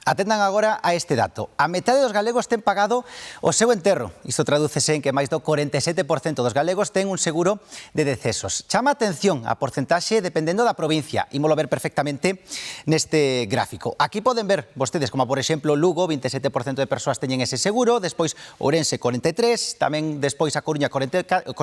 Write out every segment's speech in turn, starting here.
Atendan agora a este dato. A metade dos galegos ten pagado o seu enterro. Isto tradúcese en que máis do 47% dos galegos ten un seguro de decesos. Chama a atención a porcentaxe dependendo da provincia. Ímolo ver perfectamente neste gráfico. Aquí poden ver vostedes como, por exemplo, Lugo, 27% de persoas teñen ese seguro, despois Ourense 43, tamén despois a Coruña 48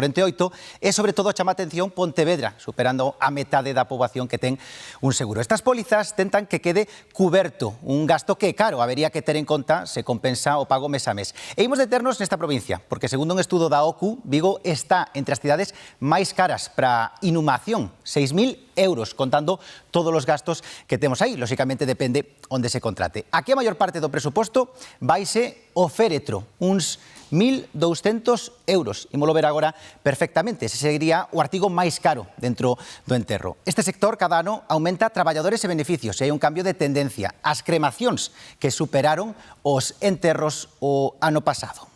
e, sobre todo, chama a atención Pontevedra, superando a metade da poboación que ten un seguro. Estas pólizas tentan que quede cuberto un gasto que, claro, habería que ter en conta se compensa o pago mes a mes. E imos deternos nesta provincia, porque segundo un estudo da OCU, Vigo está entre as cidades máis caras para inhumación, 6.000 euros, contando todos os gastos que temos aí. Lóxicamente depende onde se contrate. Aquí a maior parte do presuposto vaise o féretro, uns 1.200 euros. Imolo ver agora perfectamente. Ese sería o artigo máis caro dentro do enterro. Este sector cada ano aumenta traballadores e beneficios e hai un cambio de tendencia. As cremacións que superaron os enterros o ano pasado.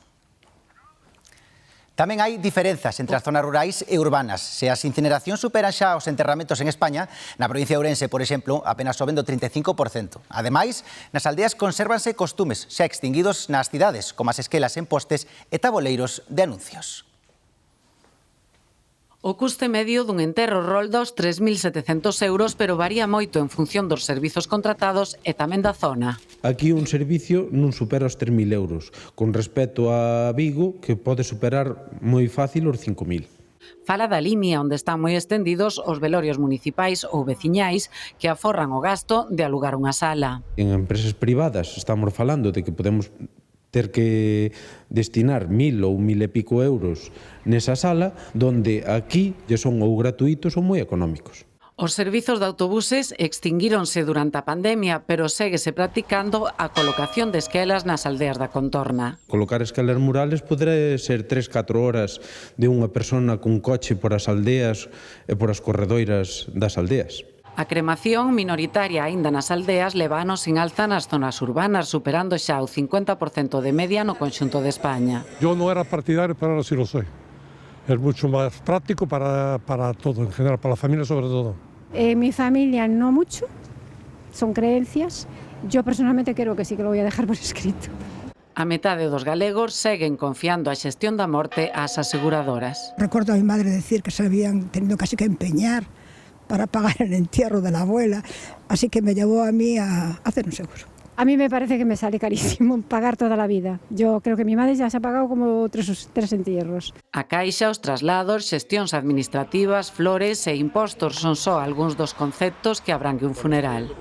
Tamén hai diferenzas entre as zonas rurais e urbanas. Se as incineracións superan xa os enterramentos en España, na provincia de Ourense, por exemplo, apenas soben do 35%. Ademais, nas aldeas consérvanse costumes xa extinguidos nas cidades, como as esquelas en postes e taboleiros de anuncios. O custe medio dun enterro rolda os 3.700 euros, pero varía moito en función dos servizos contratados e tamén da zona. Aquí un servicio non supera os 3.000 euros, con respecto a Vigo, que pode superar moi fácil os 5.000. Fala da Limia, onde están moi estendidos os velorios municipais ou veciñais que aforran o gasto de alugar unha sala. En empresas privadas estamos falando de que podemos ter que destinar 1.000 ou 1.000 e pico euros nesa sala, donde aquí lle son ou gratuitos ou moi económicos. Os servizos de autobuses extinguíronse durante a pandemia, pero séguese practicando a colocación de esquelas nas aldeas da contorna. Colocar esquelas murales poderá ser 3-4 horas de unha persona cun coche por as aldeas e por as corredoiras das aldeas. A cremación minoritaria aínda nas aldeas leva anos sin alza nas zonas urbanas, superando xa o 50% de media no conxunto de España. Yo no era partidario, pero ahora sí lo soy. Es mucho más práctico para todo, en general, para la familia sobre todo. Mi familia no mucho, son creencias. Yo personalmente creo que sí que lo voy a dejar por escrito. A metade dos galegos seguen confiando a xestión da morte ás aseguradoras. Recuerdo a mi madre decir que se habían tenido casi que empeñar para pagar el entierro de la abuela, así que me llevó a mí a hacer un seguro. A mí me parece que me sale carísimo pagar toda la vida. Yo creo que mi madre ya se ha pagado como tres entierros. A caixa, os traslados, xestións administrativas, flores e impostos son só algúns dos conceptos que abrangue un funeral.